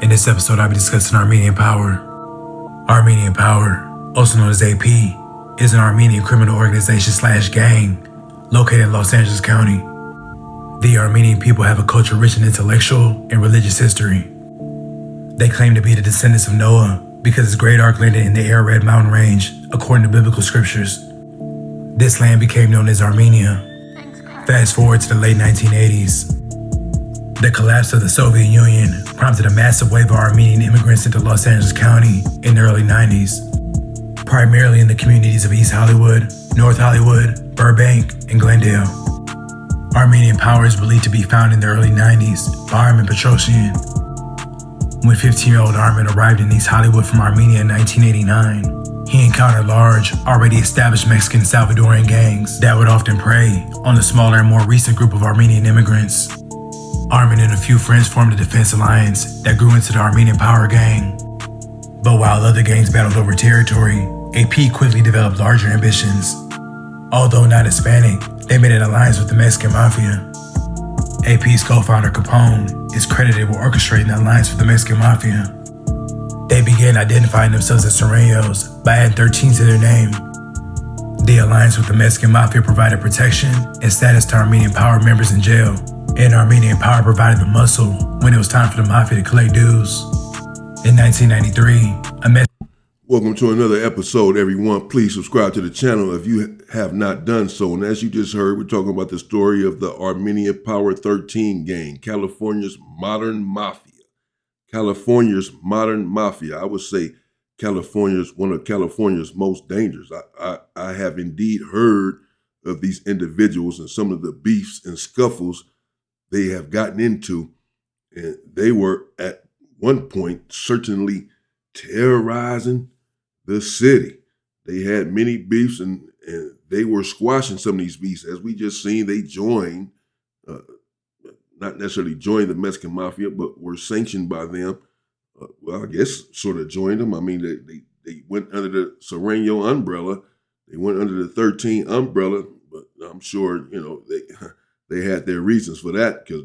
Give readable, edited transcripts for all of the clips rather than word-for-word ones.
In this episode, I'll be discussing Armenian Power. Armenian Power, also known as AP, is an Armenian criminal organization/gang located in Los Angeles County. The Armenian people have a culture rich in intellectual and religious history. They claim to be the descendants of Noah because his great ark landed in the Ararat mountain range, according to biblical scriptures. This land became known as Armenia. Fast forward to the late 1980s. The collapse of the Soviet Union prompted a massive wave of Armenian immigrants into Los Angeles County in the early 90s, primarily in the communities of East Hollywood, North Hollywood, Burbank, and Glendale. Armenian Power is believed to be founded in the early 90s by Armin Petrosian. When 15-year-old Armin arrived in East Hollywood from Armenia in 1989, he encountered large, already established Mexican and Salvadoran gangs that would often prey on the smaller and more recent group of Armenian immigrants. Armin and a few friends formed a defense alliance that grew into the Armenian Power Gang. But while other gangs battled over territory, AP quickly developed larger ambitions. Although not Hispanic, they made an alliance with the Mexican Mafia. AP's co-founder Capone is credited with orchestrating the alliance with the Mexican Mafia. They began identifying themselves as Sureños by adding 13 to their name. The alliance with the Mexican Mafia provided protection and status to Armenian Power members in jail, and Armenian Power provided the muscle when it was time for the Mafia to collect dues. In 1993, Welcome to another episode, everyone. Please subscribe to the channel if you have not done so. And as you just heard, we're talking about the story of the Armenian Power 13 gang, California's modern mafia. California's modern mafia. I would say one of California's most dangerous. I have indeed heard of these individuals and some of the beefs and scuffles they have gotten into. And they were at one point certainly terrorizing the city. They had many beefs and they were squashing some of these beefs. As we just seen, they joined, not necessarily joined the Mexican Mafia, but were sanctioned by them. Well, I guess sort of joined them. I mean, they went under the Sureño umbrella. They went under the 13 umbrella, but I'm sure, they had their reasons for that, because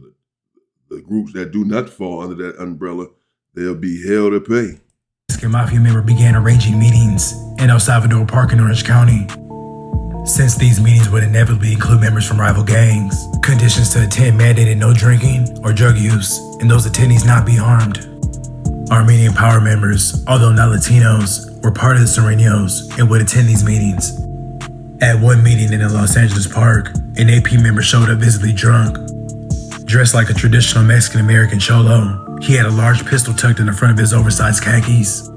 the groups that do not fall under that umbrella, they'll be held to pay. Mexican Mafia member began arranging meetings in El Salvador Park in Orange County. Since these meetings would inevitably include members from rival gangs, conditions to attend mandated no drinking or drug use, and those attendees not be armed. Armenian Power members, although not Latinos, were part of the Sureños and would attend these meetings. At one meeting in the Los Angeles Park, an AP member showed up visibly drunk. Dressed like a traditional Mexican-American cholo, he had a large pistol tucked in the front of his oversized khakis.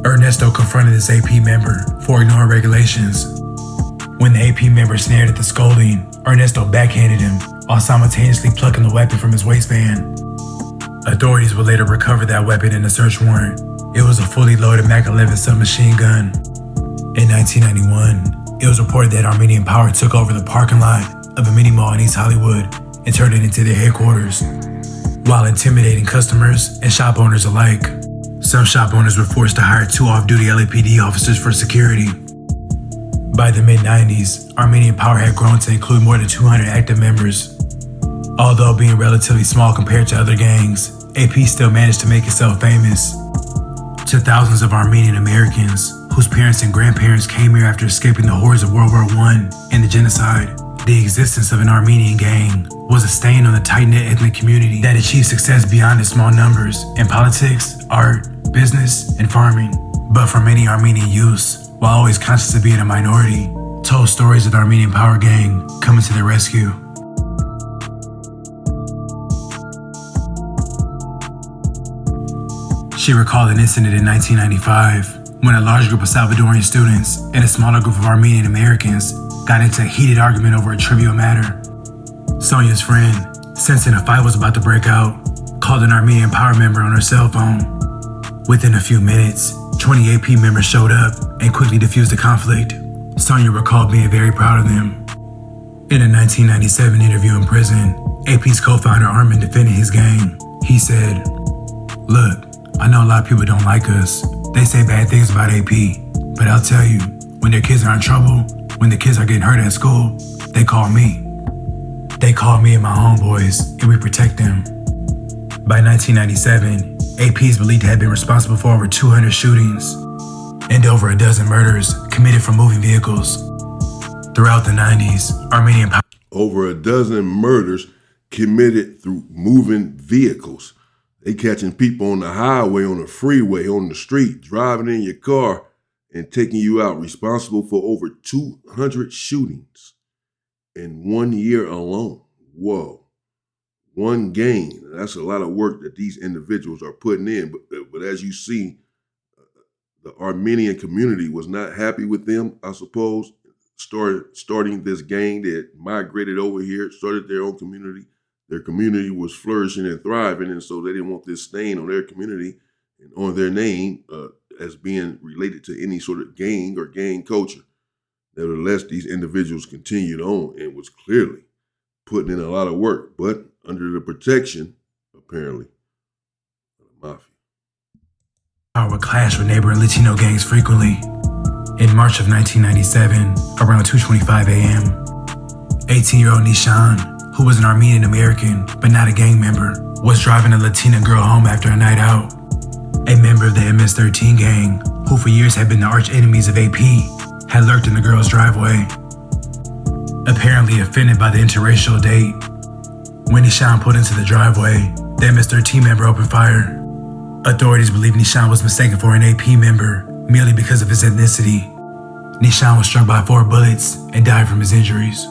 Ernesto confronted this AP member for ignoring regulations. When the AP member snared at the scolding, Ernesto backhanded him while simultaneously plucking the weapon from his waistband. Authorities would later recover that weapon in a search warrant. It was a fully loaded Mac 11 submachine gun. In 1991, it was reported that Armenian Power took over the parking lot of a mini mall in East Hollywood and turned it into their headquarters. While intimidating customers and shop owners alike, some shop owners were forced to hire 2 off-duty LAPD officers for security. By the mid-90s, Armenian Power had grown to include more than 200 active members. Although being relatively small compared to other gangs, AP still managed to make itself famous. To thousands of Armenian Americans whose parents and grandparents came here after escaping the horrors of World War I and the genocide, the existence of an Armenian gang was a stain on the tight-knit ethnic community that achieved success beyond its small numbers in politics, art, business, and farming. But for many Armenian youths, while always conscious of being a minority, told stories of the Armenian Power Gang coming to their rescue. She recalled an incident in 1995 when a large group of Salvadorian students and a smaller group of Armenian Americans got into a heated argument over a trivial matter. Sonia's friend, sensing a fight was about to break out, called an Armenian Power member on her cell phone. Within a few minutes, 20 AP members showed up and quickly diffused the conflict. Sonia recalled being very proud of them. In a 1997 interview in prison, AP's co-founder Armin defended his gang. He said, "Look, I know a lot of people don't like us. They say bad things about AP, but I'll tell you, when their kids are in trouble, when the kids are getting hurt at school, they call me. They call me and my homeboys, and we protect them." By 1997, AP is believed to have been responsible for over 200 shootings and over a dozen murders committed from moving vehicles. Throughout the 90s, Armenian over a dozen murders committed through moving vehicles. They catching people on the highway, on the freeway, on the street, driving in your car and taking you out, responsible for over 200 shootings in 1 year alone. Whoa. One gang. That's a lot of work that these individuals are putting in. But as you see, the Armenian community was not happy with them, I suppose. Starting this gang that migrated over here, started their own community. Their community was flourishing and thriving, and so they didn't want this stain on their community and on their name as being related to any sort of gang or gang culture. Nevertheless, these individuals continued on and was clearly putting in a lot of work, but under the protection, apparently, of the mafia. Power would clash with neighboring Latino gangs frequently. In March of 1997, around 2:25 a.m., 18-year-old Nishan, who was an Armenian American but not a gang member, was driving a Latina girl home after a night out. A member of the MS-13 gang, who for years had been the arch enemies of AP, had lurked in the girl's driveway. Apparently offended by the interracial date, when Nishan pulled into the driveway, the MS-13 member opened fire. Authorities believe Nishan was mistaken for an AP member merely because of his ethnicity. Nishan was struck by 4 bullets and died from his injuries.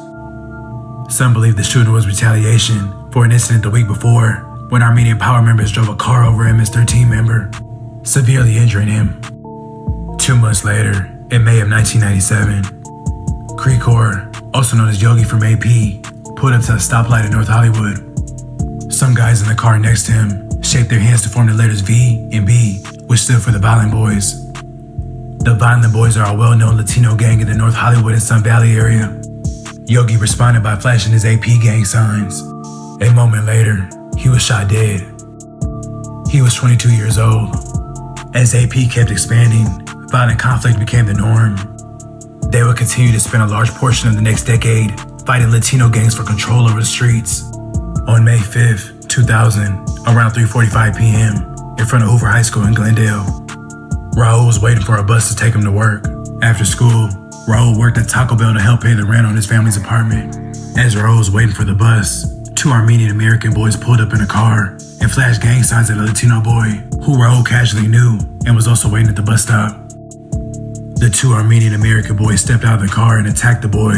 Some believe the shooting was retaliation for an incident the week before when Armenian power members drove a car over an MS-13 member, severely injuring him. 2 months later, in May of 1997, Krikor, also known as Yogi from AP, pulled up to a stoplight in North Hollywood. Some guys in the car next to him shaped their hands to form the letters V and B, which stood for the Violent Boys. The Violent Boys are a well-known Latino gang in the North Hollywood and Sun Valley area. Yogi responded by flashing his AP gang signs. A moment later, he was shot dead. He was 22 years old. As AP kept expanding, violent conflict became the norm. They would continue to spend a large portion of the next decade fighting Latino gangs for control over the streets. On May 5th, 2000, around 3:45 p.m., in front of Hoover High School in Glendale, Raul was waiting for a bus to take him to work. After school, Raul worked at Taco Bell to help pay the rent on his family's apartment. As Raul was waiting for the bus, 2 Armenian American boys pulled up in a car and flashed gang signs at a Latino boy, who Raul casually knew and was also waiting at the bus stop. The 2 Armenian American boys stepped out of the car and attacked the boy.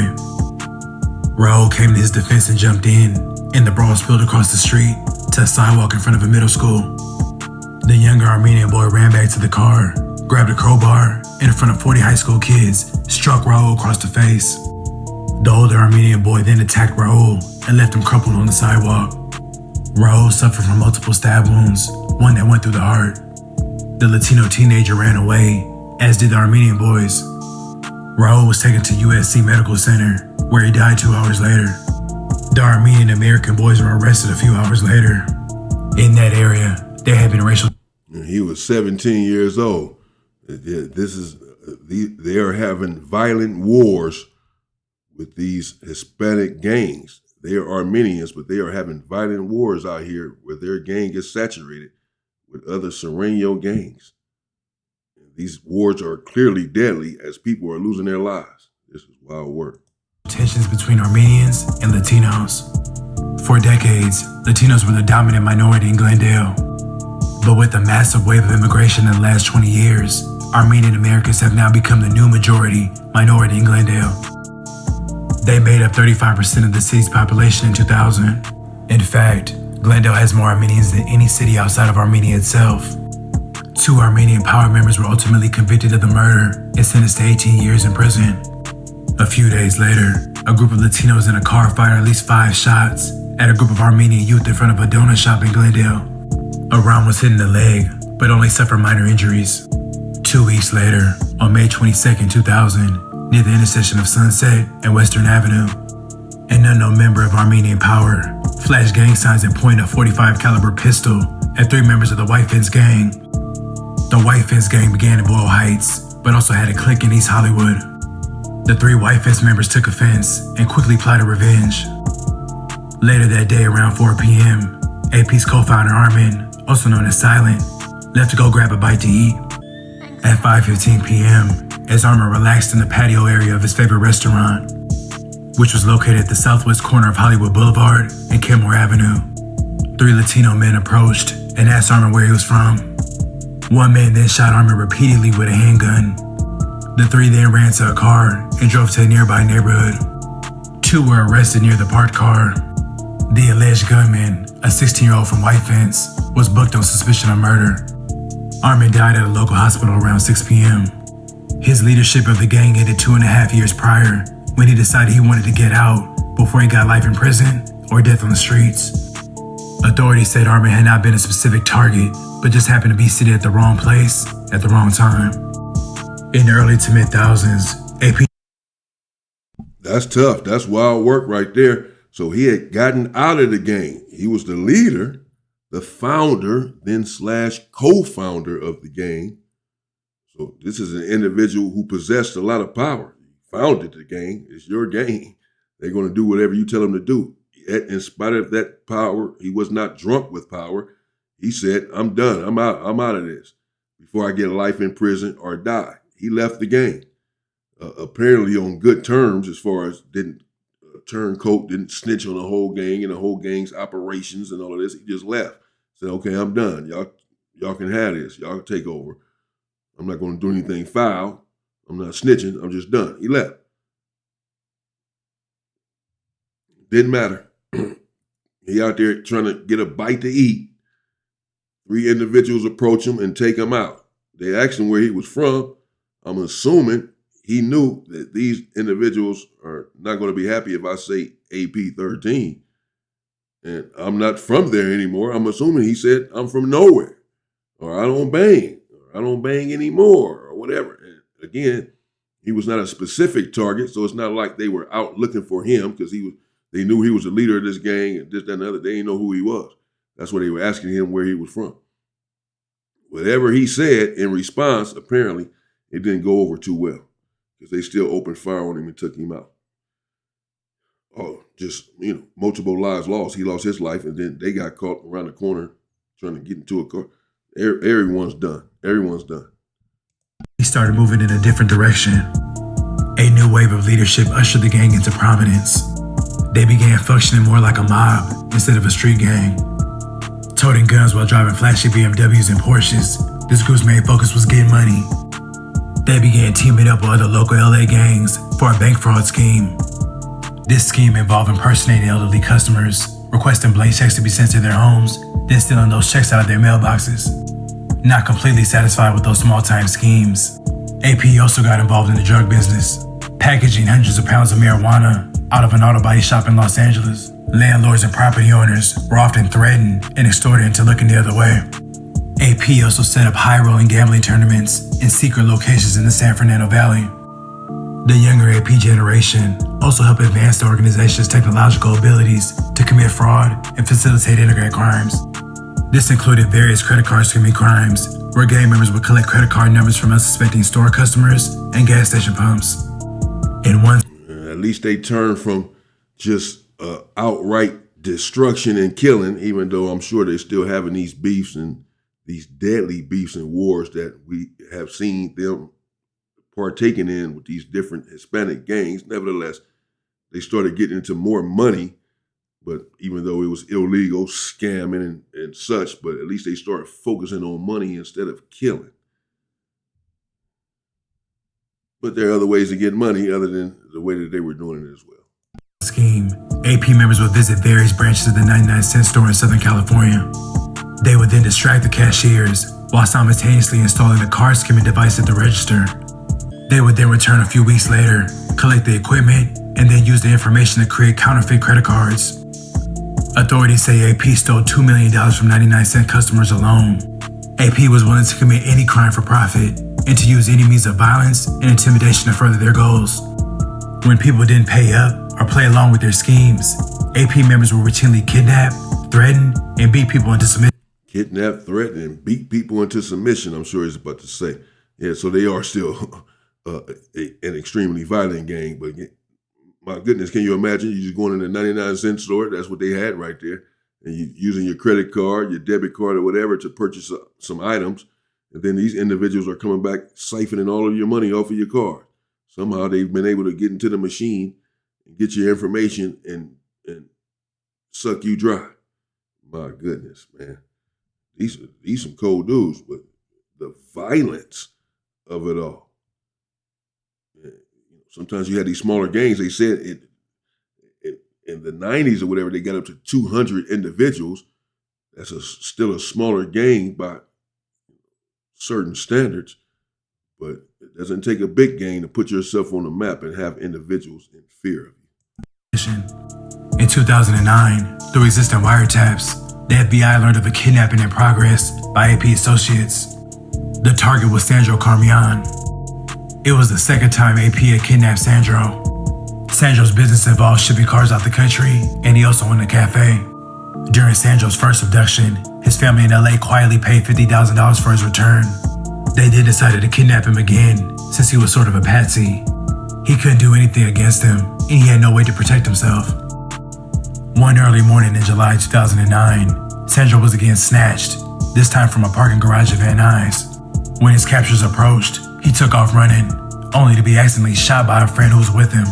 Raul came to his defense and jumped in, and the brawl spilled across the street to a sidewalk in front of a middle school. The younger Armenian boy ran back to the car, grabbed a crowbar, and in front of 40 high school kids, struck Raul across the face. The older Armenian boy then attacked Raul and left him crumpled on the sidewalk. Raul suffered from multiple stab wounds, one that went through the heart. The Latino teenager ran away, as did the Armenian boys. Raul was taken to USC Medical Center, where he died 2 hours later. The Armenian American boys were arrested a few hours later. In that area, there had been racial. He was 17 years old. They are having violent wars with these Hispanic gangs. They are Armenians, but they are having violent wars out here where their gang is saturated with other Sereno gangs. These wars are clearly deadly as people are losing their lives. This is wild work. Tensions between Armenians and Latinos. For decades, Latinos were the dominant minority in Glendale. But with the massive wave of immigration in the last 20 years, Armenian Americans have now become the new minority in Glendale. They made up 35% of the city's population in 2000. In fact, Glendale has more Armenians than any city outside of Armenia itself. 2 Armenian power members were ultimately convicted of the murder and sentenced to 18 years in prison. A few days later, a group of Latinos in a car fired at least 5 shots at a group of Armenian youth in front of a donut shop in Glendale. A round was hit in the leg, but only suffered minor injuries. 2 weeks later, on May 22, 2000, near the intersection of Sunset and Western Avenue, an unknown member of Armenian Power flashed gang signs and pointed a .45 caliber pistol at 3 members of the White Fence Gang. The White Fence Gang began in Boyle Heights, but also had a clique in East Hollywood. The 3 White Fence members took offense and quickly plotted revenge. Later that day around 4 p.m., AP's co-founder Armin, also known as Silent, left to go grab a bite to eat. At 5:15 p.m., as Armin relaxed in the patio area of his favorite restaurant, which was located at the southwest corner of Hollywood Boulevard and Kenmore Avenue, 3 Latino men approached and asked Armin where he was from. One man then shot Armin repeatedly with a handgun. The 3 then ran to a car and drove to a nearby neighborhood. 2 were arrested near the parked car. The alleged gunman, a 16-year-old from White Fence, was booked on suspicion of murder. Armin died at a local hospital around 6 p.m. His leadership of the gang ended 2.5 years prior when he decided he wanted to get out before he got life in prison or death on the streets. Authorities said Armin had not been a specific target, but just happened to be seated at the wrong place at the wrong time. In the early to mid-thousands, AP... That's tough. That's wild work right there. So he had gotten out of the gang. He was the leader, the founder, then / co-founder of the gang. So this is an individual who possessed a lot of power. He founded the gang. It's your gang. They're going to do whatever you tell them to do. Yet, in spite of that power, he was not drunk with power. He said, I'm done. I'm out of this before I get life in prison or die. He left the gang, apparently on good terms as far as didn't turncoat, didn't snitch on the whole gang and the whole gang's operations and all of this. He just left. Said, okay, I'm done. Y'all can have this. Y'all can take over. I'm not going to do anything foul. I'm not snitching. I'm just done. He left. Didn't matter. He out there trying to get a bite to eat. 3 individuals approach him and take him out. They asked him where he was from. I'm assuming he knew that these individuals are not going to be happy if I say AP13. And I'm not from there anymore. I'm assuming he said, I'm from nowhere. Or I don't bang. Or I don't bang anymore. Or whatever. And again, he was not a specific target. So it's not like they were out looking for him because they knew he was the leader of this gang and this, that, and the other. They didn't know who he was. That's why they were asking him where he was from. Whatever he said in response, apparently, it didn't go over too well because they still opened fire on him and took him out. Oh, just, multiple lives lost. He lost his life, and then they got caught around the corner trying to get into a car. Everyone's done. Everyone's done. He started moving in a different direction. A new wave of leadership ushered the gang into prominence. They began functioning more like a mob instead of a street gang. Toting guns while driving flashy BMWs and Porsches, this group's main focus was getting money. They began teaming up with other local LA gangs for a bank fraud scheme. This scheme involved impersonating elderly customers, requesting blank checks to be sent to their homes, then stealing those checks out of their mailboxes. Not completely satisfied with those small-time schemes, AP also got involved in the drug business, packaging hundreds of pounds of marijuana out of an auto body shop in Los Angeles. Landlords and property owners were often threatened and extorted into looking the other way. AP also set up high-rolling gambling tournaments in secret locations in the San Fernando Valley. The younger AP generation also helped advance the organization's technological abilities to commit fraud and facilitate integrate crimes. This included various credit card skimming crimes, where gang members would collect credit card numbers from unsuspecting store customers and gas station pumps. At least they turned from just outright destruction and killing, even though I'm sure they're still having these beefs and these deadly beefs and wars that we have seen them partaking in with these different Hispanic gangs. Nevertheless, they started getting into more money, but even though it was illegal, scamming and such, but at least they started focusing on money instead of killing. But there are other ways to get money other than the way that they were doing it as well. Scheme, AP members would visit various branches of the 99-cent store in Southern California. They would then distract the cashiers while simultaneously installing a card skimming device at the register. They would then return a few weeks later, collect the equipment, and then use the information to create counterfeit credit cards. Authorities say AP stole $2 million from 99-cent customers alone. AP was willing to commit any crime for profit and to use any means of violence and intimidation to further their goals. When people didn't pay up or play along with their schemes, AP members would routinely kidnap, threaten, and beat people into submission. Kidnap, threaten, and beat people into submission, I'm sure he's about to say. Yeah, so they are still an extremely violent gang. But my goodness, can you imagine? You just going in a 99-cent store, that's what they had right there. and you using your credit card, your debit card, or whatever to purchase some items. And then these individuals are coming back siphoning all of your money off of your card. Somehow they've been able to get into the machine and get your information and suck you dry. My goodness, man. These some cold dudes, but the violence of it all. Sometimes you had these smaller gangs. They said in the 90s or whatever, they got up to 200 individuals. That's still a smaller gang by certain standards, but it doesn't take a big gang to put yourself on the map and have individuals in fear of you. In 2009, through existing wiretaps, the FBI learned of a kidnapping in progress by AP associates. The target was Sandro Carmian. It was the second time AP had kidnapped Sandro. Sandro's business involved shipping cars out the country, and he also owned a cafe. During Sandro's first abduction, his family in LA quietly paid $50,000 for his return. They then decided to kidnap him again, since he was sort of a patsy. He couldn't do anything against him, and he had no way to protect himself. One early morning in July 2009, Sandro was again snatched, this time from a parking garage at Van Nuys. When his captors approached, he took off running, only to be accidentally shot by a friend who was with him.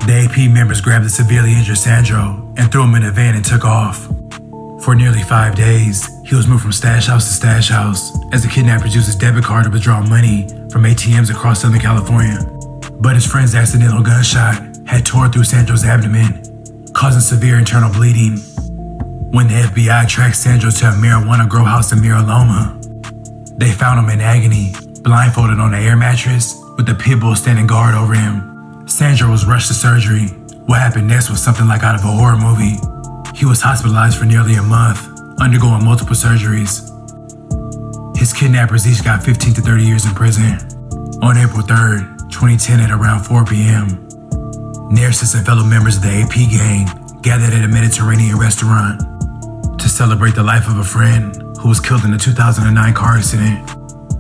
The AP members grabbed the severely injured Sandro and threw him in a van and took off. For nearly 5 days, he was moved from stash house to stash house as the kidnappers used his debit card to withdraw money from ATMs across Southern California. But his friend's accidental gunshot had torn through Sandro's abdomen, causing severe internal bleeding. When the FBI tracked Sandro to a marijuana grow house in Mira Loma, they found him in agony, blindfolded on an air mattress with a pit bull standing guard over him. Sandro was rushed to surgery. What happened next was something like out of a horror movie. He was hospitalized for nearly a month, undergoing multiple surgeries. His kidnappers each got 15 to 30 years in prison. On April 3rd, 2010 at around 4 p.m., narcissists and fellow members of the AP gang gathered at a Mediterranean restaurant to celebrate the life of a friend who was killed in a 2009 car accident.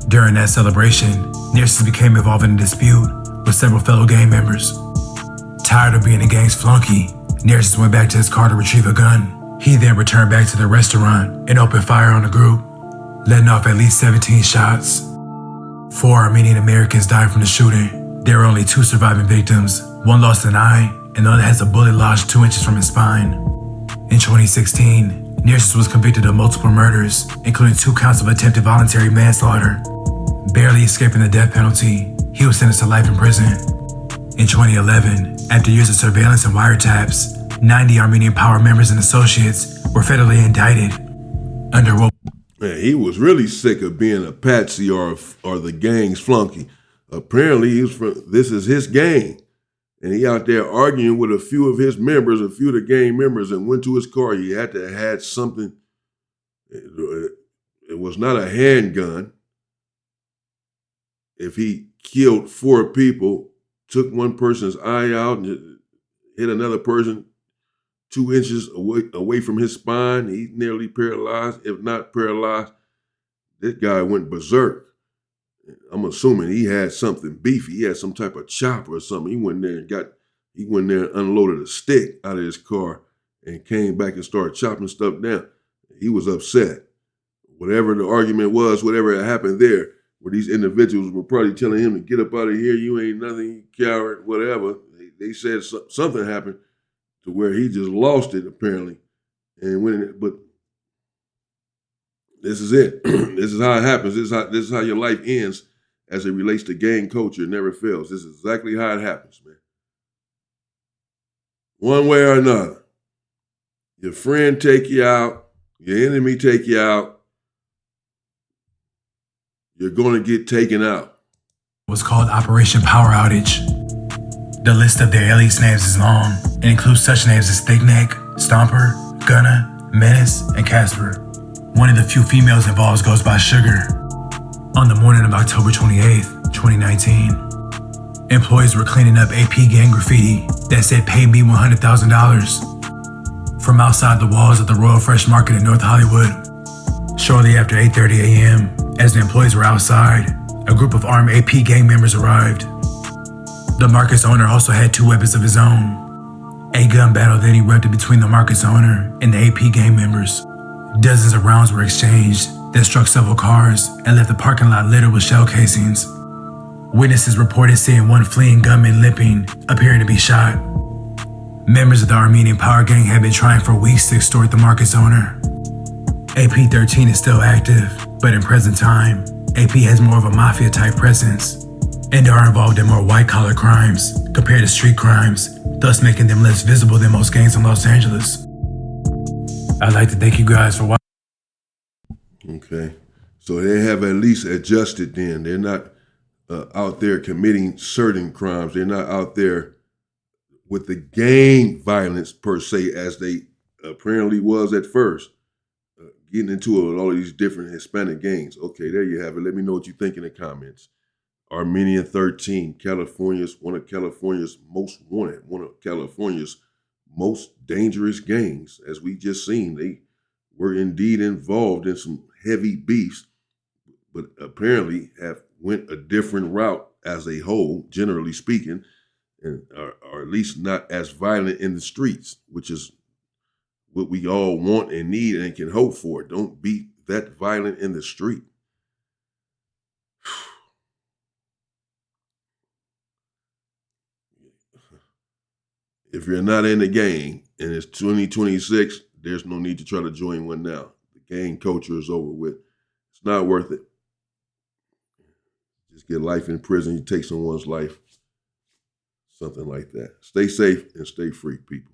During that celebration, narcissists became involved in a dispute with several fellow gang members. Tired of being the gang's flunky, narcissist went back to his car to retrieve a gun. He then returned back to the restaurant and opened fire on the group, letting off at least 17 shots. 4 Armenian Americans died from the shooting. There were only 2 surviving victims. One lost an eye, and the other has a bullet lodged 2 inches from his spine. In 2016, narcissist was convicted of multiple murders, including 2 counts of attempted voluntary manslaughter. Barely escaping the death penalty, he was sentenced to life in prison. In 2011, after years of surveillance and wiretaps, 90 Armenian Power members and associates were federally indicted under what? Man, he was really sick of being a patsy or the gang's flunky. Apparently, this is his gang, and he out there arguing with a few of his members, a few of the gang members, and went to his car. He had to have had something. It was not a handgun. If he killed 4 people, took one person's eye out, and hit another person 2 inches away from his spine, he's nearly paralyzed, if not paralyzed. This guy went berserk. I'm assuming he had something beefy. He had some type of chopper or something. He went there and unloaded a stick out of his car and came back and started chopping stuff down. He was upset. Whatever the argument was, whatever had happened there, where these individuals were probably telling him to get up out of here, you ain't nothing, you coward, whatever. They said something happened to where he just lost it, apparently. But this is it. This is how it happens. This is how your life ends as it relates to gang culture. It never fails. This is exactly how it happens, man. One way or another. Your friend take you out. Your enemy take you out. You're going to get taken out. It was called Operation Power Outage. The list of their alias names is long and includes such names as Thickneck, Stomper, Gunna, Menace, and Casper. One of the few females involved goes by Sugar. On the morning of October 28th, 2019, employees were cleaning up AP gang graffiti that said, "Pay me $100,000" from outside the walls of the Royal Fresh Market in North Hollywood. Shortly after 8:30 a.m., as the employees were outside, a group of armed AP gang members arrived. The market's owner also had 2 weapons of his own. A gun battle then erupted between the market's owner and the AP gang members. Dozens of rounds were exchanged that struck several cars and left the parking lot littered with shell casings. Witnesses reported seeing one fleeing gunman limping, appearing to be shot. Members of the Armenian power gang had been trying for weeks to extort the market's owner. AP13 is still active, but in present time, AP has more of a mafia-type presence and are involved in more white-collar crimes compared to street crimes, thus making them less visible than most gangs in Los Angeles. I'd like to thank you guys for watching. Okay, so they have at least adjusted then. They're not out there committing certain crimes. They're not out there with the gang violence per se as they apparently was at first, getting into all of these different Hispanic gangs. Okay, there you have it. Let me know what you think in the comments. Armenian 13, one of California's most wanted, one of California's most dangerous gangs. As we just seen, they were indeed involved in some heavy beefs, but apparently have went a different route as a whole, generally speaking, and are at least not as violent in the streets, which is what we all want and need and can hope for. Don't be that violent in the street. If you're not in the gang and it's 2026, there's no need to try to join one now. The gang culture is over with. It's not worth it. Just get life in prison. You take someone's life. Something like that. Stay safe and stay free, people.